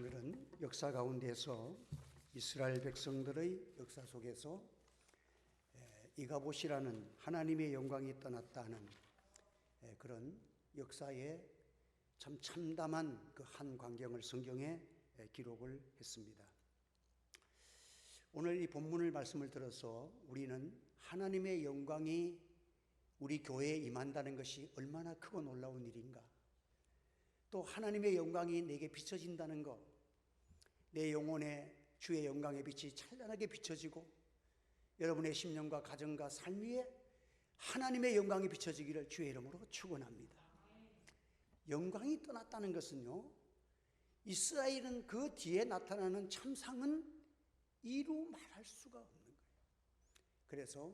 오늘은 역사 가운데서 이스라엘 백성들의 역사 속에서 이가봇이라는 하나님의 영광이 떠났다 하는 그런 역사에 참 참담한 그 한 광경을 성경에 기록을 했습니다. 오늘 이 본문을 말씀을 들어서 우리는 하나님의 영광이 우리 교회에 임한다는 것이 얼마나 크고 놀라운 일인가, 또 하나님의 영광이 내게 비춰진다는 것, 내 영혼에 주의 영광의 빛이 찬란하게 비춰지고 여러분의 심령과 가정과 삶 위에 하나님의 영광이 비춰지기를 주의 이름으로 축원합니다. 영광이 떠났다는 것은요, 이스라엘은 그 뒤에 나타나는 참상은 이루 말할 수가 없는 거예요. 그래서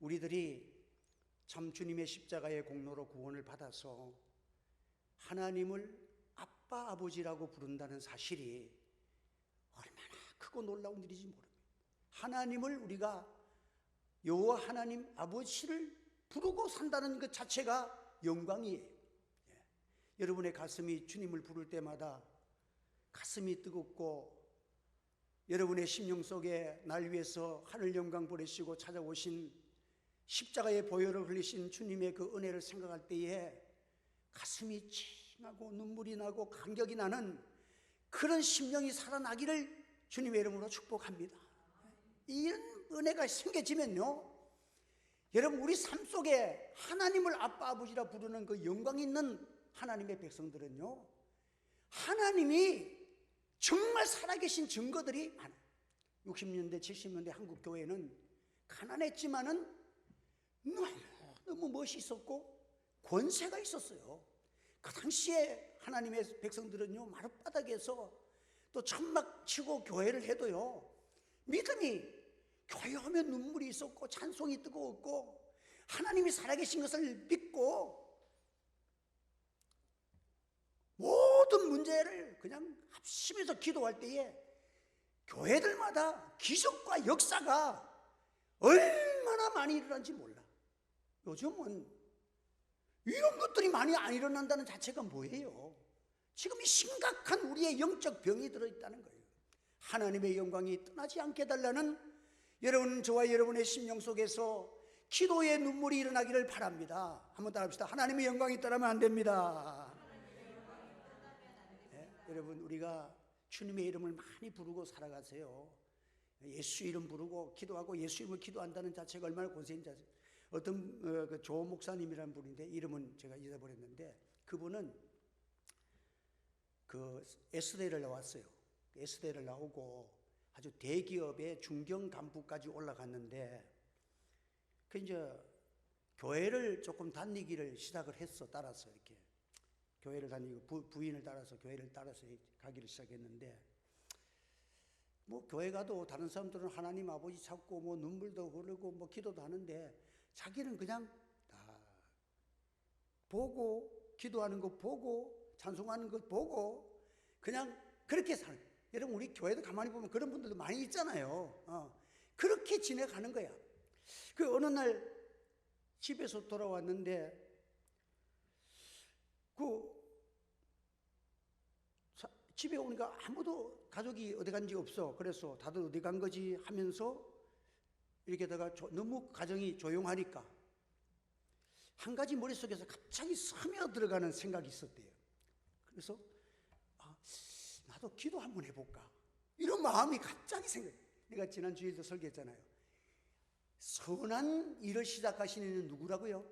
우리들이 참 주님의 십자가의 공로로 구원을 받아서 하나님을 아빠 아버지라고 부른다는 사실이 얼마나 크고 놀라운 일인지 모릅니다. 하나님을 우리가 여호와 하나님 아버지를 부르고 산다는 것 자체가 영광이에요. 여러분의 가슴이 주님을 부를 때마다 가슴이 뜨겁고, 여러분의 심령 속에 날 위해서 하늘 영광 보내시고 찾아오신 십자가의 보혈을 흘리신 주님의 그 은혜를 생각할 때에 가슴이 찡하고 눈물이 나고 감격이 나는 그런 심령이 살아나기를 주님의 이름으로 축복합니다. 이런 은혜가 생겨지면요, 여러분, 우리 삶 속에 하나님을 아빠 아버지라 부르는 그 영광 있는 하나님의 백성들은요, 하나님이 정말 살아계신 증거들이 많아요. 60년대 70년대 한국 교회는 가난했지만은 너무 멋있었고 권세가 있었어요. 그 당시에 하나님의 백성들은요, 마룻바닥에서 또 천막 치고 교회를 해도요, 믿음이, 교회하면 눈물이 있었고 찬송이 뜨거웠고 하나님이 살아계신 것을 믿고 모든 문제를 그냥 합심해서 기도할 때에 교회들마다 기적과 역사가 얼마나 많이 일어난지 몰라. 요즘은 이런 것들이 많이 안 일어난다는 자체가 뭐예요? 지금 이 심각한 우리의 영적 병이 들어있다는 거예요. 하나님의 영광이 떠나지 않게 해달라는 여러분, 저와 여러분의 심령 속에서 기도의 눈물이 일어나기를 바랍니다. 한번 따라합시다. 하나님의 영광이 떠나면 안 됩니다. 네? 여러분, 우리가 주님의 이름을 많이 부르고 살아가세요. 예수 이름 부르고 기도하고 예수 이름을 기도한다는 자체가 얼마나 권세인지 아세요? 어떤 그 조 목사님이라는 분인데, 이름은 제가 잊어버렸는데, 그분은 그 S대를 나왔어요. S대를 나오고 아주 대기업의 중견 간부까지 올라갔는데, 그 이제 교회를 조금 다니기를 시작을 했어. 따라서 이렇게 교회를 다니고 부인을 따라서 교회를 따라서 가기를 시작했는데, 뭐 교회 가도 다른 사람들은 하나님 아버지 찾고 뭐 눈물도 흐르고 뭐 기도도 하는데, 자기는 그냥 다 보고 기도하는 거 보고 찬송하는 거 보고 그냥 그렇게 사는. 여러분, 우리 교회도 가만히 보면 그런 분들도 많이 있잖아요. 그렇게 지내가는 거야. 그 어느 날 집에서 돌아왔는데, 집에 오니까 아무도 가족이 어디 간지 없어. 그래서 다들 어디 간 거지 하면서 이렇게다가 너무 가정이 조용하니까 한 가지 머릿속에서 갑자기 스며들어가는 생각이 있었대요. 그래서 나도 기도 한번 해볼까, 이런 마음이 갑자기 생겨요. 내가 지난 주일도 설교했잖아요. 선한 일을 시작하시는 이는 누구라고요?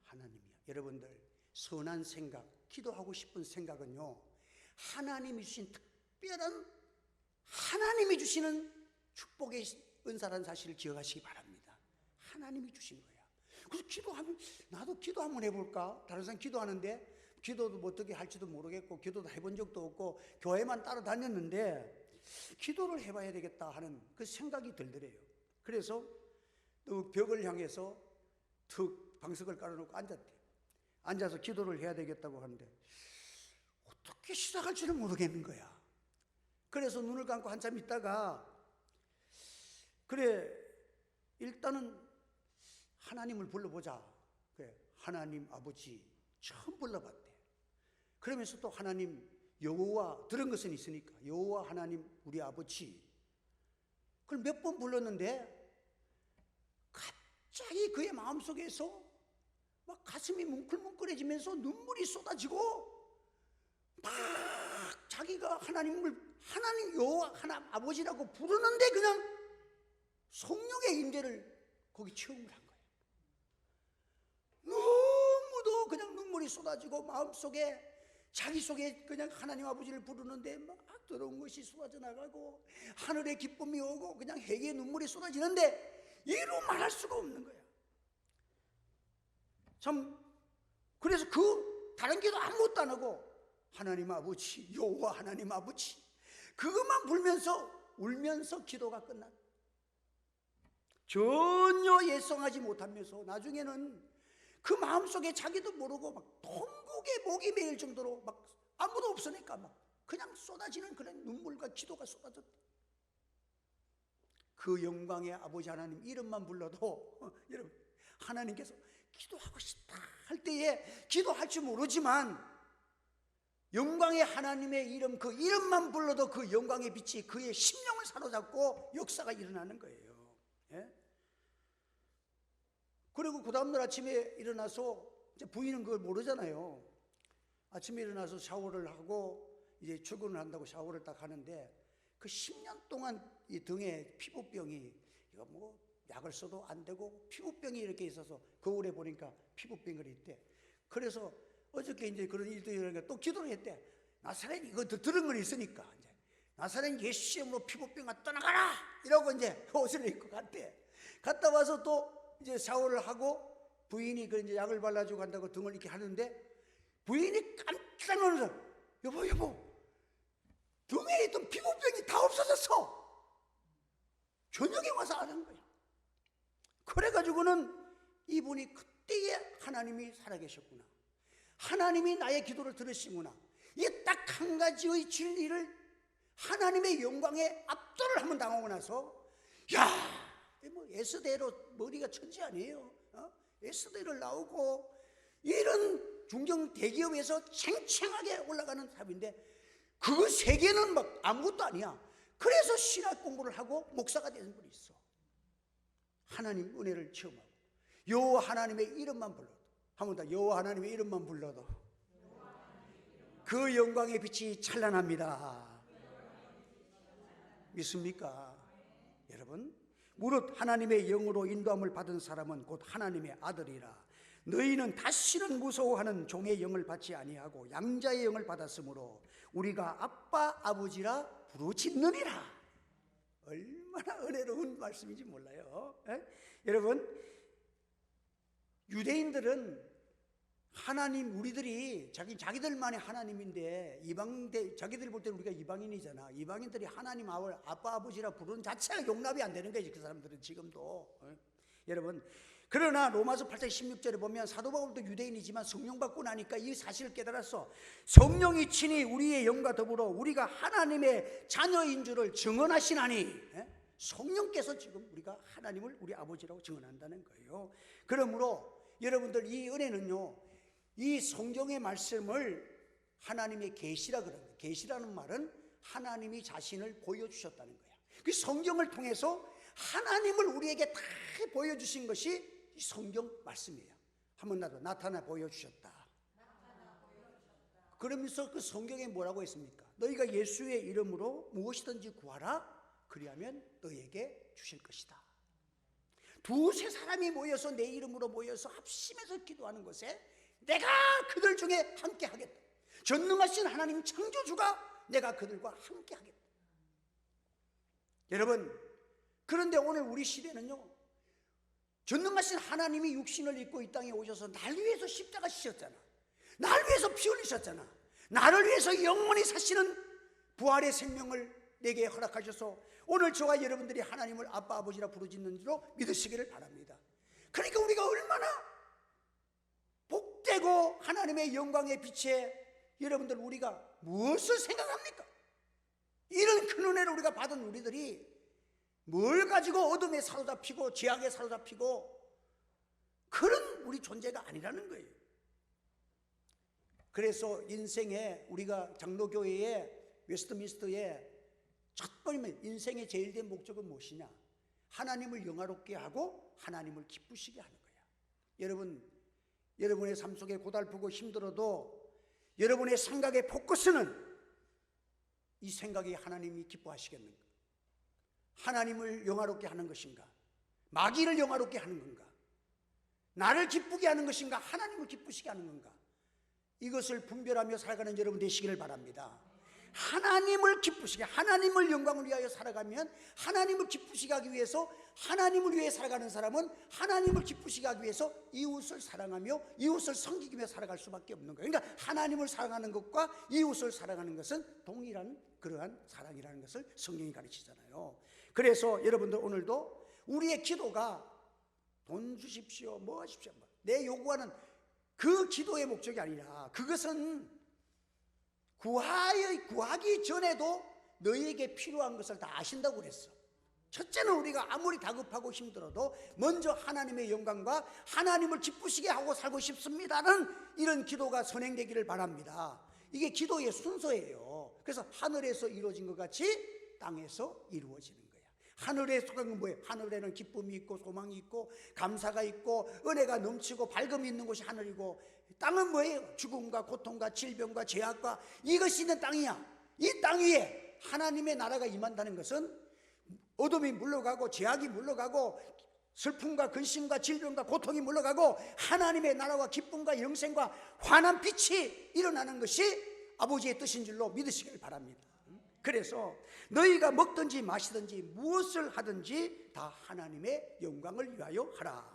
하나님이야. 여러분들, 선한 생각, 기도하고 싶은 생각은요, 하나님이 주신 특별한, 하나님이 주시는 축복의 은사라는 사실을 기억하시기 바랍니다. 하나님이 주신 거야. 그래서 기도하면, 나도 기도 한번 해볼까? 다른 사람 기도하는데 기도도 뭐 어떻게 할지도 모르겠고 기도도 해본 적도 없고 교회만 따라다녔는데 기도를 해봐야 되겠다 하는 그 생각이 들더래요. 그래서 또 벽을 향해서 툭 방석을 깔아놓고 앉았대요. 앉아서 기도를 해야 되겠다고 하는데 어떻게 시작할지를 모르겠는 거야. 그래서 눈을 감고 한참 있다가, 그래, 일단은 하나님을 불러보자. 그래, 하나님 아버지 처음 불러봤대. 그러면서 또 하나님 여호와 들은 것은 있으니까 여호와 하나님 우리 아버지 그걸 몇 번 불렀는데 갑자기 그의 마음속에서 막 가슴이 뭉클뭉클해지면서 눈물이 쏟아지고 막 자기가 하나님 여호와 하나님 아버지라고 부르는데 그냥 성령의 임재를 거기 체험을 한 거예요. 너무도 그냥 눈물이 쏟아지고 마음속에 자기 속에 그냥 하나님 아버지를 부르는데 막 더러운 것이 쏟아져 나가고 하늘의 기쁨이 오고 그냥 회개의 눈물이 쏟아지는데 이로 말할 수가 없는 거야. 참 그래서 그 다른 기도 아무것도 안 하고 하나님 아버지 여호와 하나님 아버지 그것만 불면서 울면서 기도가 끝난, 전혀 예상하지 못하면서 나중에는 그 마음속에 자기도 모르고 막 통곡에 목이 메일 정도로 막 아무도 없으니까 막 그냥 쏟아지는 그런 눈물과 기도가 쏟아졌대. 그 영광의 아버지 하나님 이름만 불러도 여러분 하나님께서 기도하고 싶다 할 때에 기도할 줄 모르지만 영광의 하나님의 이름 그 이름만 불러도 그 영광의 빛이 그의 심령을 사로잡고 역사가 일어나는 거예요. 예? 그리고 그 다음날 아침에 일어나서 이제 부인은 그걸 모르잖아요. 아침에 일어나서 샤워를 하고 이제 출근을 한다고 샤워를 딱 하는데 그 10년 동안 이 등에 피부병이 이거 뭐 약을 써도 안 되고 피부병이 이렇게 있어서 거울에 보니까 피부병이 있대. 그래서 어저께 이제 그런 일도 일어나니까 또 기도를 했대. 나사렛 이거 들은 건 있으니까 이제 나사렛 예수 이름으로 피부병아 떠나가라 이러고 이제 옷을 입고 갔대. 갔다 와서 또 이제 샤워를 하고 부인이 그 이제 약을 발라주고 간다고 등을 이렇게 하는데 부인이 깜짝 놀라서 여보 등에 있던 피부병이 다 없어졌어. 저녁에 와서 아는 거야. 그래가지고는 이분이 그때에 하나님이 살아계셨구나, 하나님이 나의 기도를 들으시구나, 이 딱 한 가지의 진리를 하나님의 영광에 압도를 한번 당하고 나서 야 뭐 에스대로 머리가 천지 아니에요. 에스대를 나오고 이런 중정 대기업에서 챙챙하게 올라가는 사람인데 그 세계는 막 아무것도 아니야. 그래서 신학 공부를 하고 목사가 되는 분이 있어. 하나님 은혜를 체험하고 여호와 하나님의 이름만 불러도, 한 번 더 여호와 하나님의 이름만 불러도 그 영광의 빛이 찬란합니다. 믿습니까? 여러분, 무릇 하나님의 영으로 인도함을 받은 사람은 곧 하나님의 아들이라. 너희는 다시는 무서워하는 종의 영을 받지 아니하고 양자의 영을 받았으므로 우리가 아빠 아버지라 부르짖느니라. 얼마나 은혜로운 말씀인지 몰라요. 여러분, 유대인들은 하나님, 우리들이 자기들만의 하나님인데 자기들이 볼 때는 우리가 이방인이잖아. 이방인들이 하나님 아빠 아버지라 부르는 자체가 용납이 안 되는 거지, 그 사람들은 지금도. 여러분, 그러나 로마서 8장 16절에 보면 사도 바울도 유대인이지만 성령 받고 나니까 이 사실을 깨달았어. 성령이 친히 우리의 영과 더불어 우리가 하나님의 자녀인 줄을 증언하시나니, 성령께서 지금 우리가 하나님을 우리 아버지라고 증언한다는 거예요. 그러므로 여러분들 이 은혜는요, 이 성경의 말씀을 하나님의 계시라 그러는, 계시라는 말은 하나님이 자신을 보여주셨다는 거야. 그 성경을 통해서 하나님을 우리에게 다 보여주신 것이 이 성경 말씀이에요. 한번 나타나 보여주셨다. 그러면서 그 성경에 뭐라고 했습니까? 너희가 예수의 이름으로 무엇이든지 구하라, 그리하면 너희에게 주실 것이다. 두세 사람이 모여서 내 이름으로 모여서 합심해서 기도하는 것에 내가 그들 중에 함께 하겠다. 전능하신 하나님 창조주가 내가 그들과 함께 하겠다. 여러분, 그런데 오늘 우리 시대는요, 전능하신 하나님이 육신을 입고 이 땅에 오셔서 날 위해서 십자가 지셨잖아. 날 위해서 피 흘리셨잖아. 나를 위해서 영원히 사시는 부활의 생명을 내게 허락하셔서 오늘 저와 여러분들이 하나님을 아빠 아버지라 부르짖는 줄로 믿으시기를 바랍니다. 그러니까 우리가 얼마나 복되고 하나님의 영광의 빛에 여러분들 우리가 무엇을 생각합니까? 이런 큰 은혜를 우리가 받은 우리들이 뭘 가지고 어둠에 사로잡히고 죄악에 사로잡히고 그런 우리 존재가 아니라는 거예요. 그래서 인생에 우리가 장로교회에 웨스트민스터에 첫 번이면 인생의 제일 된 목적은 무엇이냐? 하나님을 영화롭게 하고 하나님을 기쁘시게 하는 거야. 여러분의 삶 속에 고달프고 힘들어도 여러분의 생각의 포커스는 이 생각이 하나님이 기뻐하시겠는가? 하나님을 영화롭게 하는 것인가? 마귀를 영화롭게 하는 건가? 나를 기쁘게 하는 것인가? 하나님을 기쁘시게 하는 건가? 이것을 분별하며 살아가는 여러분 되시기를 바랍니다. 하나님을 기쁘시게, 하나님을 영광을 위하여 살아가면 하나님을 기쁘시게 하기 위해서, 하나님을 위해 살아가는 사람은 하나님을 기쁘시게 하기 위해서 이웃을 사랑하며 이웃을 섬기며 살아갈 수밖에 없는 거예요. 그러니까 하나님을 사랑하는 것과 이웃을 사랑하는 것은 동일한 그러한 사랑이라는 것을 성경이 가르치잖아요. 그래서 여러분들 오늘도 우리의 기도가 돈 주십시오, 뭐 하십시오, 내 요구하는 그 기도의 목적이 아니라, 그것은 구하기 전에도 너희에게 필요한 것을 다 아신다고 그랬어. 첫째는 우리가 아무리 다급하고 힘들어도 먼저 하나님의 영광과 하나님을 기쁘시게 하고 살고 싶습니다는 이런 기도가 선행되기를 바랍니다. 이게 기도의 순서예요. 그래서 하늘에서 이루어진 것 같이 땅에서 이루어지는 거예요. 하늘에 속한 건 뭐예요? 하늘에는 기쁨이 있고 소망이 있고 감사가 있고 은혜가 넘치고 밝음이 있는 곳이 하늘이고, 땅은 뭐예요? 죽음과 고통과 질병과 죄악과 이것이 있는 땅이야. 이 땅 위에 하나님의 나라가 임한다는 것은 어둠이 물러가고 죄악이 물러가고 슬픔과 근심과 질병과 고통이 물러가고 하나님의 나라와 기쁨과 영생과 환한 빛이 일어나는 것이 아버지의 뜻인 줄로 믿으시길 바랍니다. 그래서 너희가 먹든지 마시든지 무엇을 하든지 다 하나님의 영광을 위하여 하라.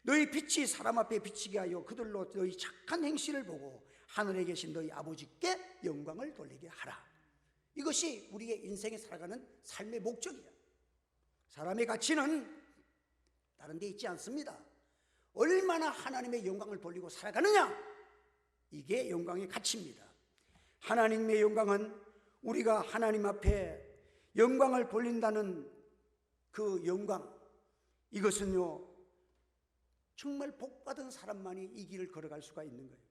너희 빛이 사람 앞에 비치게 하여 그들로 너희 착한 행실을 보고 하늘에 계신 너희 아버지께 영광을 돌리게 하라. 이것이 우리의 인생에 살아가는 삶의 목적이야. 사람의 가치는 다른 데 있지 않습니다. 얼마나 하나님의 영광을 돌리고 살아가느냐, 이게 영광의 가치입니다. 하나님의 영광은 우리가 하나님 앞에 영광을 돌린다는 그 영광, 이것은요 정말 복받은 사람만이 이 길을 걸어갈 수가 있는 거예요.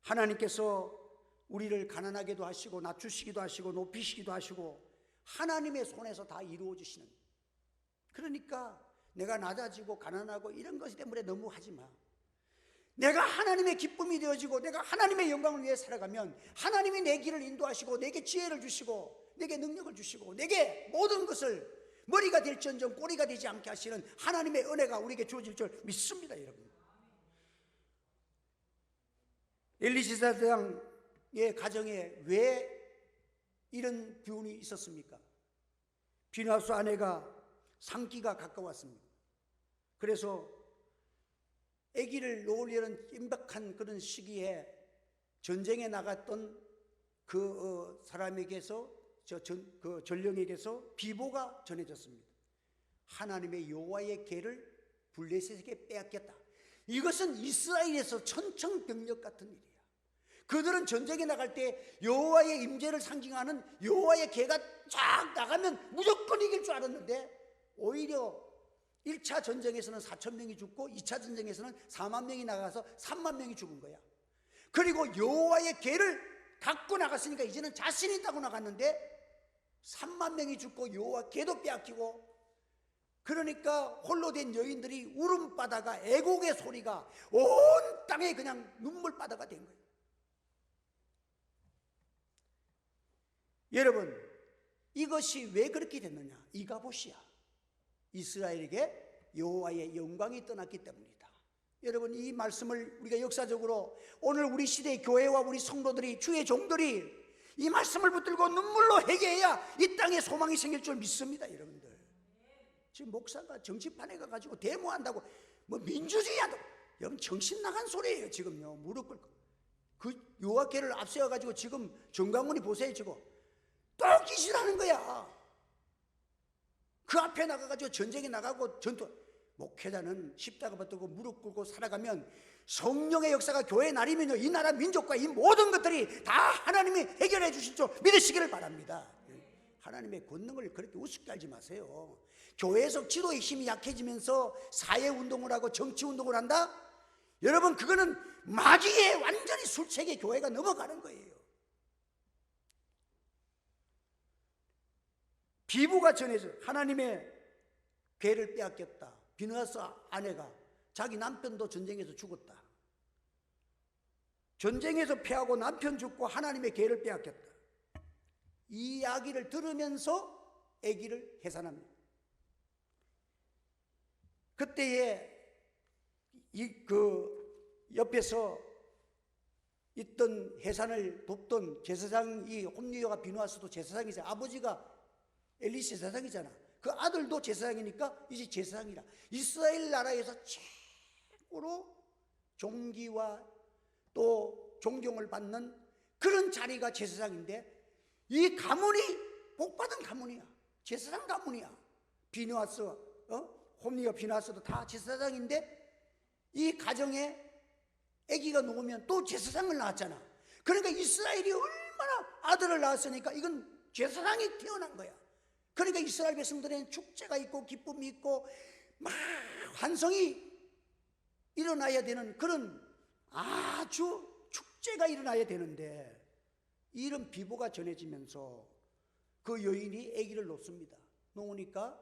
하나님께서 우리를 가난하게도 하시고 낮추시기도 하시고 높이시기도 하시고 하나님의 손에서 다 이루어지시는, 그러니까 내가 낮아지고 가난하고 이런 것 때문에 너무 하지 마. 내가 하나님의 기쁨이 되어지고 내가 하나님의 영광을 위해 살아가면 하나님이 내 길을 인도하시고 내게 지혜를 주시고 내게 능력을 주시고 내게 모든 것을 머리가 될지언정 꼬리가 되지 않게 하시는 하나님의 은혜가 우리에게 주어질 줄 믿습니다. 여러분, 엘리사벳 왕의 가정에 왜 이런 교훈이 있었습니까? 비나스 아내가 상기가 가까웠습니다. 그래서 아기를 놓으려는 임박한 그런 시기에 전쟁에 나갔던 그 사람에게서, 그 전령에게서 비보가 전해졌습니다. 하나님의 여호와의 궤를 블레셋에게 빼앗겼다. 이것은 이스라엘에서 천청병력 같은 일이야. 그들은 전쟁에 나갈 때 여호와의 임재를 상징하는 여호와의 궤가 쫙 나가면 무조건 이길 줄 알았는데 오히려 1차 전쟁에서는 4,000명이 죽고 2차 전쟁에서는 4만 명이 나가서 3만 명이 죽은 거야. 그리고 여호와의 궤를 갖고 나갔으니까 이제는 자신 있다고 나갔는데 3만 명이 죽고 여호와 궤도 빼앗기고, 그러니까 홀로 된 여인들이 울음바다가, 애곡의 소리가 온 땅에 그냥 눈물바다가 된 거예요. 여러분, 이것이 왜 그렇게 됐느냐? 이가봇이야. 이스라엘에게 여호와의 영광이 떠났기 때문이다. 여러분, 이 말씀을 우리가 역사적으로 오늘 우리 시대의 교회와 우리 성도들이, 주의 종들이 이 말씀을 붙들고 눈물로 회개해야 이 땅에 소망이 생길 줄 믿습니다. 여러분들, 지금 목사가 정치판에 가가지고 데모한다고 뭐 민주주의 한다고, 여러분 정신 나간 소리예요. 지금요 무릎 꿇고 그 여호와께를 앞세워가지고 지금 정강훈이 보세요. 지금 또 기실하는 거야. 그 앞에 나가가지고 전쟁에 나가고 전투, 목회자는 십자가 받들고 무릎 꿇고 살아가면 성령의 역사가 교회 날이면요 이 나라 민족과 이 모든 것들이 다 하나님이 해결해 주실 줄 믿으시기를 바랍니다. 하나님의 권능을 그렇게 우습게 알지 마세요. 교회에서 지도의 힘이 약해지면서 사회운동을 하고 정치운동을 한다? 여러분, 그거는 마귀의 완전히 술책의 교회가 넘어가는 거예요. 비부가 전해져 하나님의 괴를 빼앗겼다. 비느하스 아내가 자기 남편도 전쟁에서 죽었다. 전쟁에서 패하고 남편 죽고 하나님의 괴를 빼앗겼다. 이 이야기를 들으면서 아기를 해산합니다. 그때에 옆에서 있던 해산을 돕던 제사장이 홈리오가 비누하스도 제사장이잖아. 아버지가 엘리 제사장이잖아. 그 아들도 제사장이니까 이제 제사장이라. 이스라엘 나라에서 최고로 존귀와 또 존경을 받는 그런 자리가 제사장인데, 이 가문이 복받은 가문이야. 제사장 가문이야. 비누하스, 홈리오 비누하스도 다 제사장인데, 이 가정에 아기가 누우면 또 제사장을 낳았잖아. 그러니까 이스라엘이 얼마나 아들을 낳았으니까 이건 제사장이 태어난 거야. 그러니까 이스라엘 백성들에는 축제가 있고 기쁨이 있고 막 환성이 일어나야 되는 그런 아주 축제가 일어나야 되는데, 이런 비보가 전해지면서 그 여인이 아기를 놓습니다. 놓으니까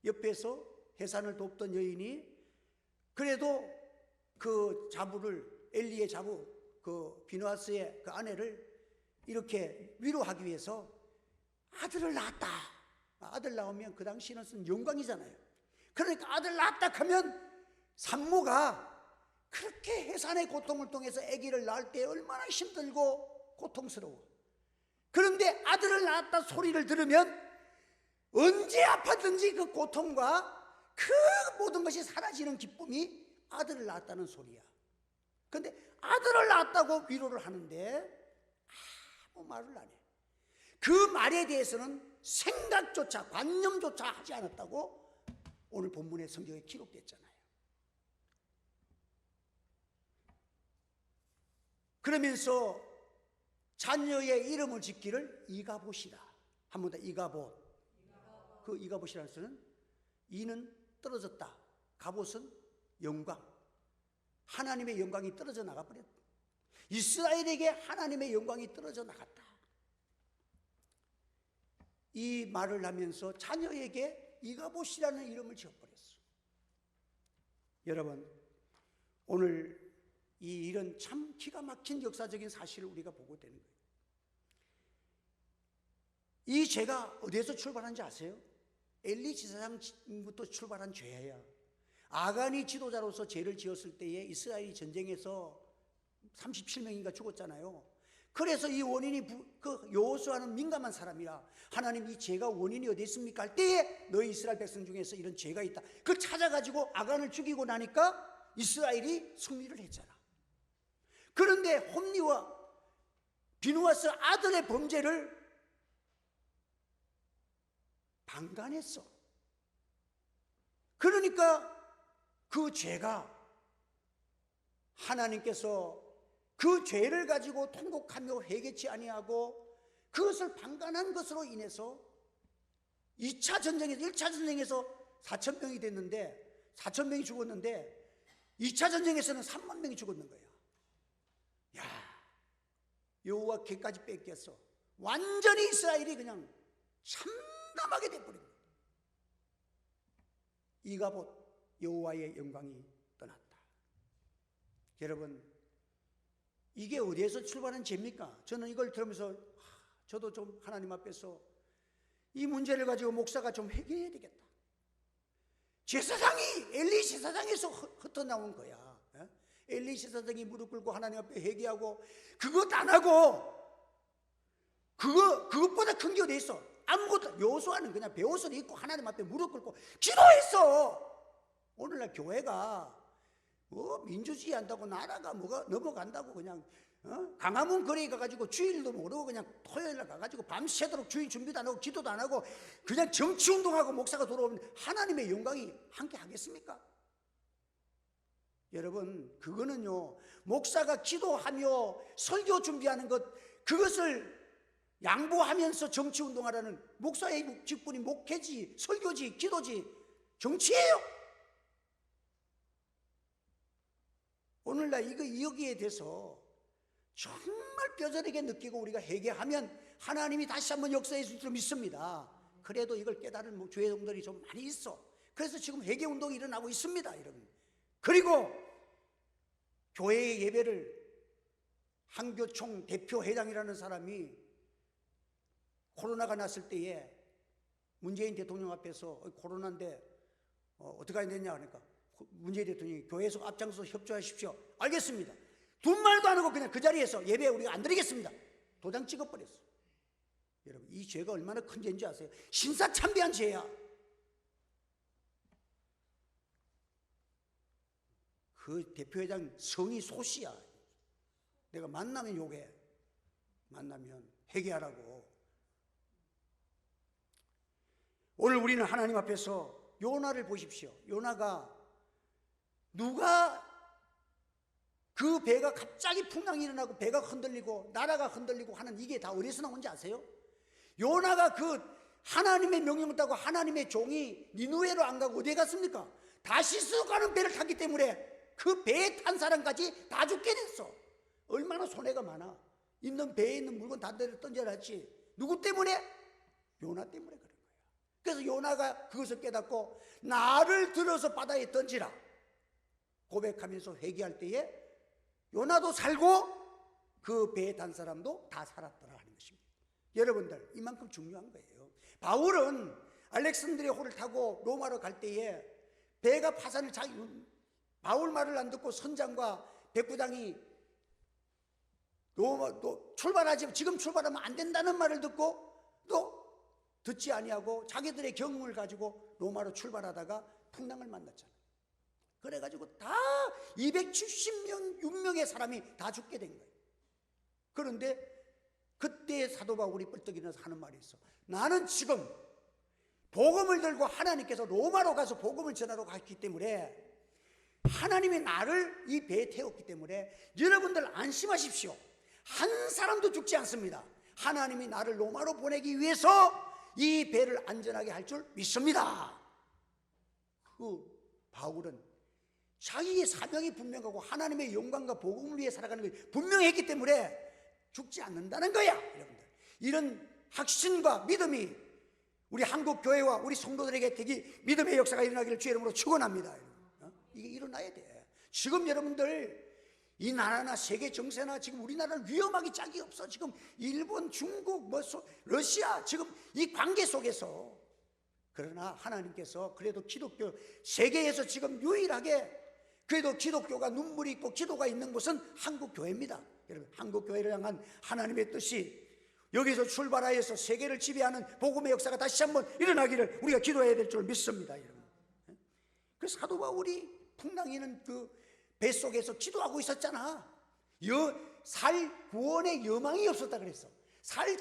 옆에서 해산을 돕던 여인이 그래도 그 자부를, 엘리의 자부, 그 비누하스의 그 아내를 이렇게 위로하기 위해서 아들을 낳았다. 아들 낳으면 그 당시에는 영광이잖아요. 그러니까 아들 낳았다 하면 산모가 그렇게 해산의 고통을 통해서 아기를 낳을 때 얼마나 힘들고 고통스러워. 그런데 아들을 낳았다 소리를 들으면 언제 아팠든지 그 고통과 그 모든 것이 사라지는 기쁨이 아들을 낳았다는 소리야. 그런데 아들을 낳았다고 위로를 하는데 아무 말을 안 해. 그 말에 대해서는 생각조차, 관념조차 하지 않았다고 오늘 본문의 성경에 기록됐잖아요. 그러면서 자녀의 이름을 짓기를 이가봇이라. 한 번 더, 이가봇. 그 이가봇이라는 것은 이는 떨어졌다, 가봇은 영광, 하나님의 영광이 떨어져 나가버렸다. 이스라엘에게 하나님의 영광이 떨어져 나갔다. 이 말을 하면서 자녀에게 이가봇이라는 이름을 지어버렸어. 여러분, 오늘 이 일은 참 기가 막힌 역사적인 사실을 우리가 보고 되는 거예요. 이 죄가 어디에서 출발한지 아세요? 엘리 제사장부터 출발한 죄야. 아간이 지도자로서 죄를 지었을 때에 이스라엘이 전쟁에서 37명인가 죽었잖아요. 그래서 이 원인이 그 여호수아는 민감한 사람이라 하나님, 이 죄가 원인이 어디 있습니까? 할 때에 너희 이스라엘 백성 중에서 이런 죄가 있다. 그걸 찾아가지고 아간을 죽이고 나니까 이스라엘이 승리를 했잖아. 그런데 홈리와 비누하스 아들의 범죄를 방관했어. 그러니까 그 죄가 하나님께서 그 죄를 가지고 통곡하며 회개치 아니하고 그것을 방관한 것으로 인해서 2차 전쟁에서 1차 전쟁에서 4천 명이 됐는데 4천 명이 죽었는데 2차 전쟁에서는 3만 명이 죽었는 거야. 야, 여호와 궤까지 뺏겼어. 완전히 이스라엘이 그냥 참담하게 돼버린 거야. 이가봇, 여호와의 영광이 떠났다. 여러분, 이게 어디에서 출발한 죄입니까? 저는 이걸 들으면서 저도 좀 하나님 앞에서 이 문제를 가지고 목사가 좀 회개해야 되겠다. 제사장이 엘리 제사장에서 흩어나온 거야. 엘리 제사장이 무릎 꿇고 하나님 앞에 회개하고 그것 안 하고 그것보다 큰 게 어디 있어? 아무것도. 여호수아는 그냥 베옷을 입고 하나님 앞에 무릎 꿇고 기도했어. 오늘날 교회가 민주주의 한다고 나라가 뭐가 넘어간다고 그냥 강화문 거리에 가가지고 주일도 모르고 그냥 토요일날 가가지고 밤새도록 주일 준비도 안 하고 기도도 안 하고 그냥 정치운동하고 목사가 돌아오면 하나님의 영광이 함께 하겠습니까? 여러분, 그거는요, 목사가 기도하며 설교 준비하는 것, 그것을 양보하면서 정치운동하라는 목사의 직분이 목회지, 설교지, 기도지, 정치예요. 오늘날 여기에 대해서 정말 뼈저리게 느끼고 우리가 회개하면 하나님이 다시 한번 역사해 줄 줄 믿습니다. 그래도 이걸 깨달은 교회 동들이 좀 많이 있어. 그래서 지금 회개 운동이 일어나고 있습니다, 여러분. 그리고 교회의 예배를 한교총 대표 회장이라는 사람이 코로나가 났을 때에 문재인 대통령 앞에서 코로나인데 어떻게 해야 되냐 하니까 문재인 대통령이 교회에서 앞장서서 협조하십시오. 알겠습니다. 두 말도 안 하고 그냥 그 자리에서 예배 우리가 안 드리겠습니다. 도장 찍어버렸어. 여러분, 이 죄가 얼마나 큰 죄인지 아세요? 신사참배한 죄야. 그 대표회장 성이 소씨야. 내가 만나면 욕해. 만나면 회개하라고. 오늘 우리는 하나님 앞에서 요나를 보십시오. 요나가 누가 그 배가 갑자기 풍랑이 일어나고 배가 흔들리고 나라가 흔들리고 하는 이게 다 어디서 나온지 아세요? 요나가 그 하나님의 명령을 따고 하나님의 종이 니누에로 안 가고 어디에 갔습니까? 다시스 가는 배를 탔기 때문에 그 배에 탄 사람까지 다 죽게 됐어. 얼마나 손해가 많아. 있는 배에 있는 물건 다 던져놨지. 누구 때문에? 요나 때문에 그런 거야. 그래서 요나가 그것을 깨닫고 나를 들어서 바다에 던지라 고백하면서 회개할 때에 요나도 살고 그 배에 탄 사람도 다 살았더라 하는 것입니다. 여러분들, 이만큼 중요한 거예요. 바울은 알렉산드리아 호를 타고 로마로 갈 때에 배가 파산을 바울 말을 안 듣고 선장과 백부장이 출발하지, 지금 출발하면 안 된다는 말을 듣고 또 듣지 아니하고 자기들의 경험을 가지고 로마로 출발하다가 풍랑을 만났잖아요. 그래가지고 다 276명의 사람이 다 죽게 된 거예요. 그런데 그때 사도 바울이 뻘떡 일어나서 하는 말이 있어. 나는 지금 복음을 들고 하나님께서 로마로 가서 복음을 전하러 갔기 때문에 하나님이 나를 이 배에 태웠기 때문에 여러분들 안심하십시오. 한 사람도 죽지 않습니다. 하나님이 나를 로마로 보내기 위해서 이 배를 안전하게 할 줄 믿습니다. 그 바울은 자기의 사명이 분명하고 하나님의 영광과 복음을 위해 살아가는 것이 분명했기 때문에 죽지 않는다는 거야. 여러분들, 이런 확신과 믿음이 우리 한국 교회와 우리 성도들에게 되게 믿음의 역사가 일어나기를 주의 이름으로 축원합니다. 이게 일어나야 돼. 지금 여러분들 이 나라나 세계 정세나 지금 우리나라는 위험하기 짝이 없어. 지금 일본, 중국, 러시아 지금 이 관계 속에서, 그러나 하나님께서 그래도 기독교 세계에서 지금 유일하게 그래도 기독교가 눈물이 있고 기도가 있는 곳은 한국 교회입니다. 여러분, 한국 교회를 향한 하나님의 뜻이 여기서 출발하여서 세계를 지배하는 복음의 역사가 다시 한번 일어나기를 우리가 기도해야 될 줄 믿습니다. 여러분, 그래서 사도 바울이 풍랑이는 그 뱃속에서 기도하고 있었잖아. 살 구원의 여망이 없었다 그랬어. 살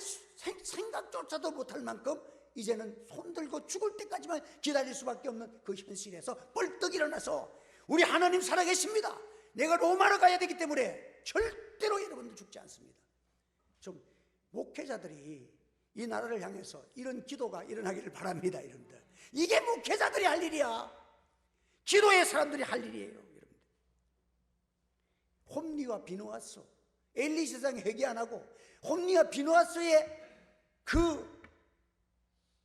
생각조차도 못할 만큼 이제는 손들고 죽을 때까지만 기다릴 수밖에 없는 그 현실에서 벌떡 일어나서 우리 하나님 살아계십니다. 내가 로마로 가야 되기 때문에 절대로 여러분들 죽지 않습니다. 좀 목회자들이 이 나라를 향해서 이런 기도가 일어나기를 바랍니다. 여러분들, 이게 목회자들이 할 일이야. 기도의 사람들이 할 일이에요. 여러분들, 홈리와 비누아스, 엘리 세상에 회개 안 하고 홈리와 비누아스의 그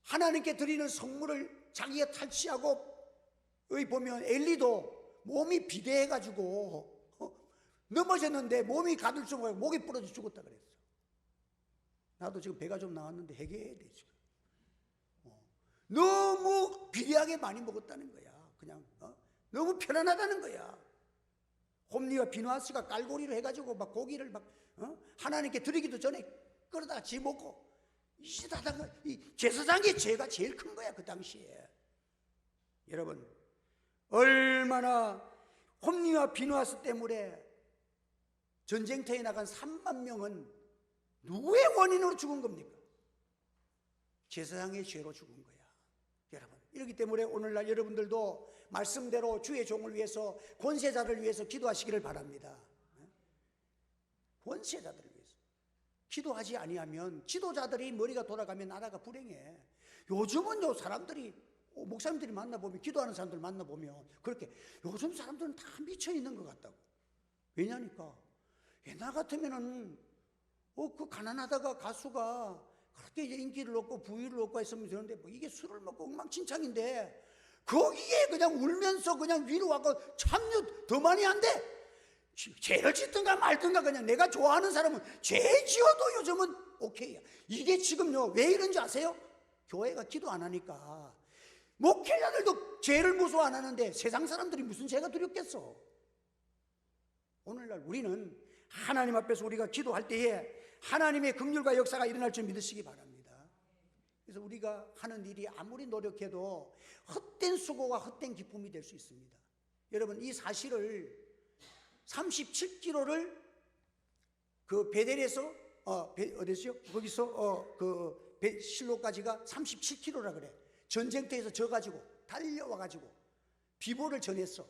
하나님께 드리는 성물을 자기가 탈취하고, 여기 보면 엘리도 몸이 비대해가지고 넘어졌는데 몸이 가둘수록 목이 부러져 죽었다 그랬어. 나도 지금 배가 좀 나왔는데 회개해야 돼 지금. 너무 비대하게 많이 먹었다는 거야. 그냥 너무 편안하다는 거야. 홈리와 비누아스가 깔고리를 해가지고 막 고기를 막 하나님께 드리기도 전에 끌어다가 지 먹고 이 제사장의 죄가 제일 큰 거야 그 당시에. 여러분, 얼마나 홈리와 비누아스 때문에 전쟁터에 나간 3만 명은 누구의 원인으로 죽은 겁니까? 제사장의 죄로 죽은 거야. 여러분, 이렇기 때문에 오늘날 여러분들도 말씀대로 주의 종을 위해서, 권세자를 위해서 기도하시기를 바랍니다. 권세자들을 위해서 기도하지 아니하면, 지도자들이 머리가 돌아가면 나라가 불행해. 요즘은 사람들이, 목사님들이 만나보면, 기도하는 사람들 만나보면 그렇게 요즘 사람들은 다 미쳐있는 것 같다고. 왜냐니까 옛날 같으면은 그 가난하다가 가수가 그렇게 이제 인기를 얻고 부유를 얻고 했으면 되는데 뭐 이게 술을 먹고 엉망진창인데 거기에 그냥 울면서 그냥 위로하고 참여 더 많이 한대. 죄를 짓든가 말든가 그냥 내가 좋아하는 사람은 죄 지어도 요즘은 오케이야. 이게 지금요 왜 이런지 아세요? 교회가 기도 안 하니까. 목회자들도 죄를 무서워 안 하는데 세상 사람들이 무슨 죄가 두렵겠어. 오늘날 우리는 하나님 앞에서 우리가 기도할 때에 하나님의 긍휼과 역사가 일어날 줄 믿으시기 바랍니다. 그래서 우리가 하는 일이 아무리 노력해도 헛된 수고와 헛된 기쁨이 될 수 있습니다. 여러분 이 사실을 37km를 그 베델에서 어디서요? 거기서 그 실로까지가 37km라 그래. 전쟁터에서 져가지고 달려와가지고 비보를 전했어.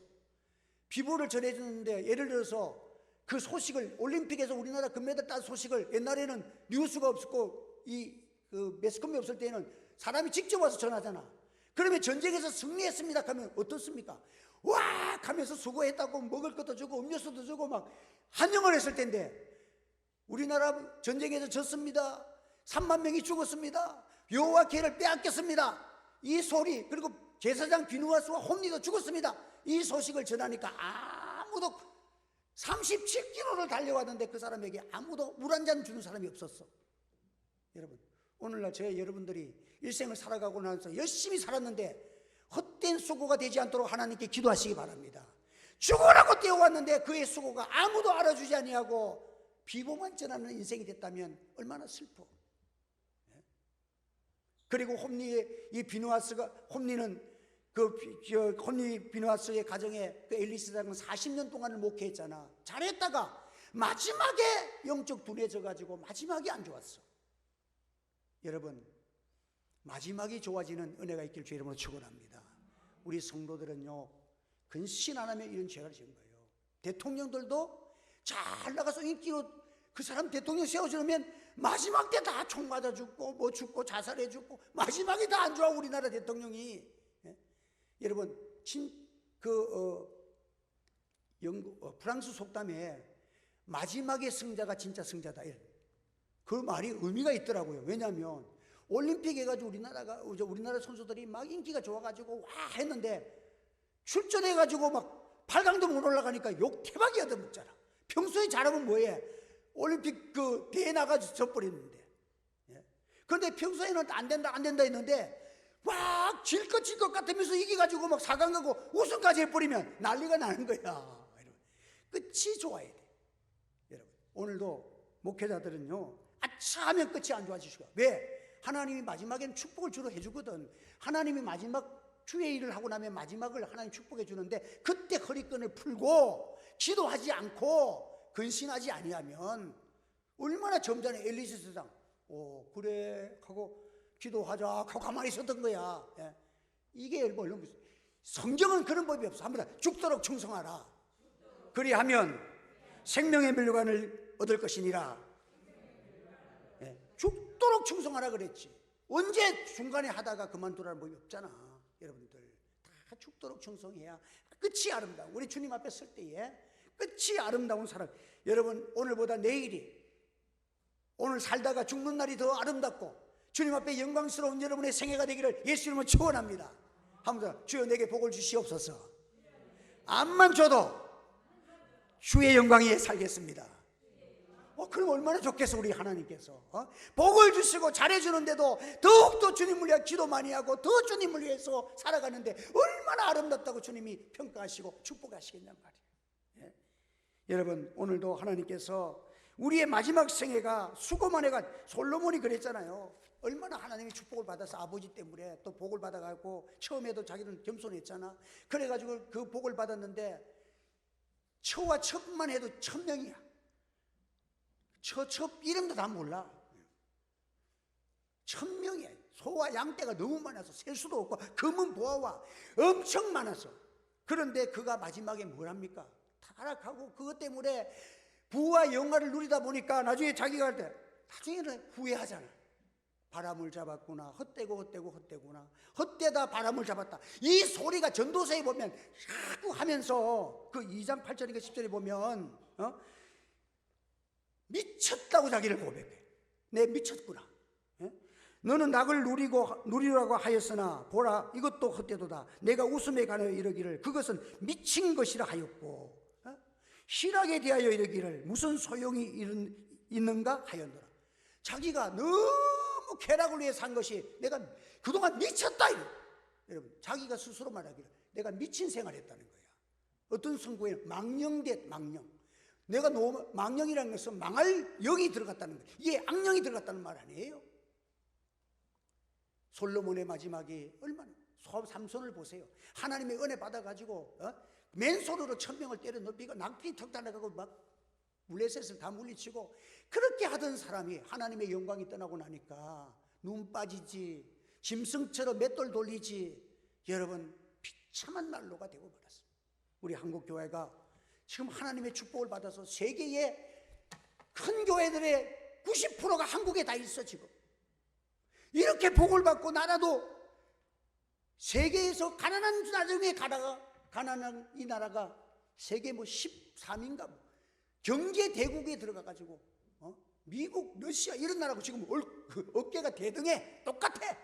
비보를 전해주는데 예를 들어서 그 소식을 올림픽에서 우리나라 금메달 딴 소식을 옛날에는 뉴스가 없었고 그 매스컴이 없을 때는 사람이 직접 와서 전하잖아. 그러면 전쟁에서 승리했습니다 하면 어떻습니까? 와 하면서 수고했다고 먹을 것도 주고 음료수도 주고 막 환영을 했을 텐데 우리나라 전쟁에서 졌습니다. 3만 명이 죽었습니다. 여호와 계를 빼앗겼습니다. 이 소리 그리고 제사장 비누아스와 홈니도 죽었습니다. 이 소식을 전하니까 아무도 37km를 달려왔는데 그 사람에게 아무도 물 한 잔 주는 사람이 없었어. 여러분 오늘날 여러분들이 일생을 살아가고 나서 열심히 살았는데 헛된 수고가 되지 않도록 하나님께 기도하시기 바랍니다. 죽으라고 뛰어왔는데 그의 수고가 아무도 알아주지 아니하고 비보만 전하는 인생이 됐다면 얼마나 슬퍼. 그리고 홈니의 이 비누아스가 홈니는 홈니 비누아스의 가정에 그 엘리사장은 40년 동안을 목회했잖아. 잘했다가 마지막에 영적 둔해져 가지고 마지막이 안 좋았어. 여러분 마지막이 좋아지는 은혜가 있길 주의 이름으로 축원합니다. 우리 성도들은요 근신 안 하면 이런 죄를 지은 거예요. 대통령들도 잘 나가서 인기로 그 사람 대통령 세워주면 마지막 때 다 총 맞아 죽고 뭐 죽고 자살해 죽고 마지막이 다 안 좋아 우리나라 대통령이. 예? 여러분 프랑스 속담에 마지막의 승자가 진짜 승자다. 그 말이 의미가 있더라고요. 왜냐하면 올림픽 해가지고 우리나라 선수들이 막 인기가 좋아가지고 와 했는데 출전해가지고 막 8강도 못 올라가니까 욕 대박이 얻어먹잖아. 평소에 잘하면 뭐해? 올림픽 그 대회 나가서 져버렸는데. 예? 그런데 평소에는 안 된다 했는데 막 질 것 같으면서 이겨가지고 막 4강 가고 우승까지 해버리면 난리가 나는 거야. 끝이 좋아야 돼. 여러분 오늘도 목회자들은요 아차 하면 끝이 안 좋아지시고. 왜? 하나님이 마지막에는 축복을 주로 해주거든. 하나님이 마지막 주의 일을 하고 나면 마지막을 하나님 축복해 주는데 그때 허리끈을 풀고 기도하지 않고 근신하지 아니하면 얼마나 좀 전에 엘리사 세상 그래 하고 기도하자 하고 가만히 있었던 거야. 예. 이게 물론 성경은 그런 법이 없어. 한번 죽도록 충성하라. 그리하면 생명의 멸류관을 얻을 것이니라. 예. 죽도록 충성하라 그랬지. 언제 중간에 하다가 그만두라는 법이 없잖아. 여러분들 다 죽도록 충성해야 끝이 아름다워. 우리 주님 앞에 설 때에 끝이 아름다운 사람. 여러분 오늘보다 내일이 오늘 살다가 죽는 날이 더 아름답고 주님 앞에 영광스러운 여러분의 생애가 되기를 예수 이름으로 축원합니다. 한번 주여 내게 복을 주시옵소서. 암만 줘도 주의 영광에 살겠습니다. 그럼 얼마나 좋겠어. 우리 하나님께서 복을 주시고 잘해주는데도 더욱더 주님을 위해 기도 많이 하고 더 주님을 위해서 살아가는데 얼마나 아름답다고 주님이 평가하시고 축복하시겠냔 말이에요. 예? 여러분 오늘도 하나님께서 우리의 마지막 생애가 수고만 해가 솔로몬이 그랬잖아요. 얼마나 하나님의 축복을 받아서 아버지 때문에 또 복을 받아가고 처음에도 자기는 겸손했잖아. 그래가지고 그 복을 받았는데 처와 첩만 해도 1000명이야. 첩 이름도 다 몰라. 1000명이야. 소와 양떼가 너무 많아서 셀 수도 없고 금은 보화와 엄청 많아서. 그런데 그가 마지막에 뭘 합니까? 타락하고 그것 때문에 부와 영화를 누리다 보니까 나중에 자기가 할 때 나중에는 후회하잖아. 바람을 잡았구나. 헛되구나. 헛되다 바람을 잡았다. 이 소리가 전도서에 보면 자꾸 하면서 그 2장 8절인가 10절에 보면 미쳤다고 자기를 고백해. 내 미쳤구나. 너는 낙을 누리라고 하였으나 보라 이것도 헛되도다. 내가 웃음에 관하여 이르기를 그것은 미친 것이라 하였고 실학에 대하여 이르기를 무슨 소용이 있는가 하였노라. 자기가 너무 쾌락을 위해 산 것이 내가 그동안 미쳤다. 여러분 자기가 스스로 말하기를 내가 미친 생활했다는 거야. 어떤 성구에는 망령됐 망령. 내가 너무 망령이라는 것은 망할 영이 들어갔다는 거예요. 이게 악령이 들어갔다는 말 아니에요. 솔로몬의 마지막이 얼마나 삼손을 보세요. 하나님의 은혜 받아가지고 맨손으로 1000명을 때려 눕히고 낙비 턱 달아가고 막 블레셋을 다 물리치고 그렇게 하던 사람이 하나님의 영광이 떠나고 나니까 눈 빠지지 짐승처럼 맷돌 돌리지. 여러분 비참한 난로가 되고 말았습니다. 우리 한국교회가 지금 하나님의 축복을 받아서 세계의 큰 교회들의 90%가 한국에 다 있어. 지금 이렇게 복을 받고 나라도 세계에서 가난한 나중에 가난한 이 나라가 세계 13인가 경제 대국에 들어가 가지고 미국, 러시아 이런 나라고 지금 어깨가 대등해 똑같아.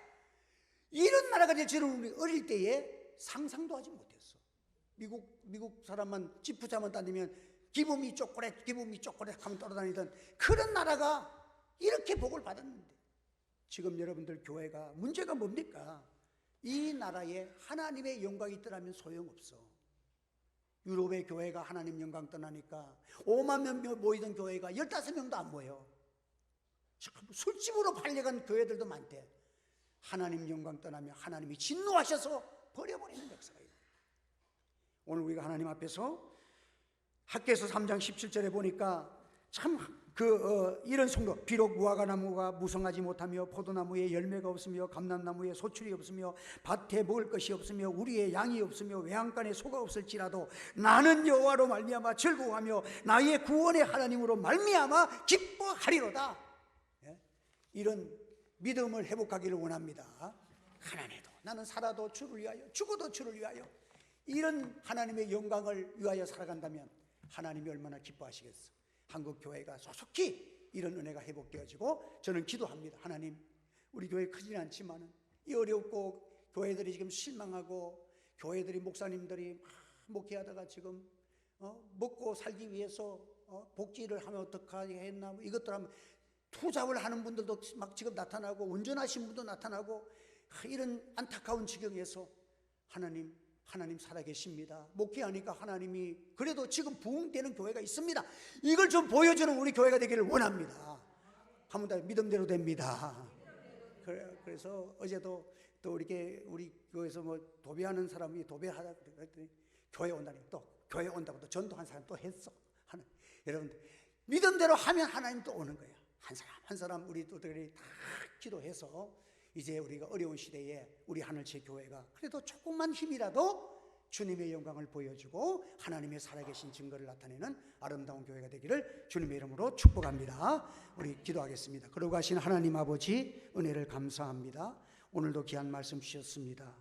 이런 나라가 될 줄은 우리 어릴 때에 상상도 하지 못했어. 미국 사람만 지푸자만 다니면 기분이 쪼꼬렛 하면 돌아다니던 그런 나라가 이렇게 복을 받았는데 지금 여러분들 교회가 문제가 뭡니까? 이 나라에 하나님의 영광이 떠나면 소용없어. 유럽의 교회가 하나님 영광 떠나니까 5만 명 모이던 교회가 15명도 안 모여. 술집으로 팔려간 교회들도 많대. 하나님 영광 떠나면 하나님이 진노하셔서 버려버리는 역사가 있어요. 오늘 우리가 하나님 앞에서 학개서 3장 17절에 보니까 참 이런 성도 비록 무화과나무가 무성하지 못하며 포도나무에 열매가 없으며 감람나무에 소출이 없으며 밭에 먹을 것이 없으며 우리의 양이 없으며 외양간에 소가 없을지라도 나는 여호와로 말미암아 즐거워하며 나의 구원의 하나님으로 말미암아 기뻐하리로다. 이런 믿음을 회복하기를 원합니다. 가난해도 나는 살아도 주를 위하여 죽어도 주를 위하여 이런 하나님의 영광을 위하여 살아간다면 하나님이 얼마나 기뻐하시겠어. 한국 교회가 소속히 이런 은혜가 회복되어지고 저는 기도합니다. 하나님 우리 교회 크지는 않지만 이 어렵고 교회들이 지금 실망하고 교회들이 목사님들이 목회하다가 지금 먹고 살기 위해서 복지를 하면 어떡하게 했나 이것들 하면 투잡을 하는 분들도 막 지금 나타나고 운전하신 분도 나타나고 이런 안타까운 지경에서 하나님 살아계십니다. 목회하니까 하나님이 그래도 지금 부흥되는 교회가 있습니다. 이걸 좀 보여주는 우리 교회가 되기를 원합니다. 한번 더 믿음대로 됩니다. 그래서 어제도 또 우리 교회에서 도배하는 사람이 도배하다 그랬더니 교회 온다니 또 교회 온다고 또 전도한 사람 또 했어. 여러분들 믿음대로 하면 하나님 또 오는 거야. 한 사람 우리 또들이 다 기도해서 이제 우리가 어려운 시대에 우리 하늘채 교회가 그래도 조금만 힘이라도 주님의 영광을 보여주고 하나님의 살아계신 증거를 나타내는 아름다운 교회가 되기를 주님의 이름으로 축복합니다. 우리 기도하겠습니다. 그러고 가신 하나님 아버지 은혜를 감사합니다. 오늘도 귀한 말씀 주셨습니다.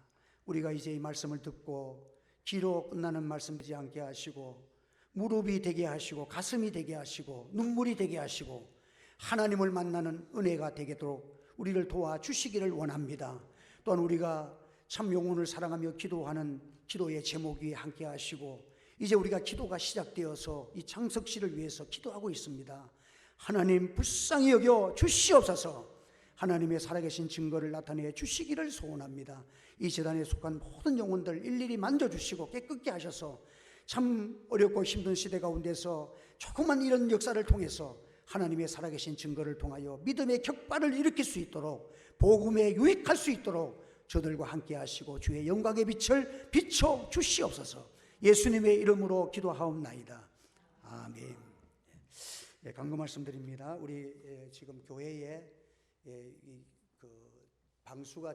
우리가 이제 이 말씀을 듣고 기로 끝나는 말씀 되지 않게 하시고 무릎이 되게 하시고 가슴이 되게 하시고 눈물이 되게 하시고 하나님을 만나는 은혜가 되도록 우리를 도와주시기를 원합니다. 또한 우리가 참 영혼을 사랑하며 기도하는 기도의 제목 위에 함께 하시고 이제 우리가 기도가 시작되어서 이 창석씨를 위해서 기도하고 있습니다. 하나님 불쌍히 여겨 주시옵소서. 하나님의 살아계신 증거를 나타내 주시기를 소원합니다. 이 재단에 속한 모든 영혼들 일일이 만져주시고 깨끗게 하셔서 참 어렵고 힘든 시대 가운데서 조그만 이런 역사를 통해서 하나님의 살아계신 증거를 통하여 믿음의 격발을 일으킬 수 있도록 복음에 유익할 수 있도록 저들과 함께 하시고 주의 영광의 빛을 비춰 주시옵소서. 예수님의 이름으로 기도하옵나이다. 아멘. 강구 말씀드립니다. 우리 지금 교회에 방수가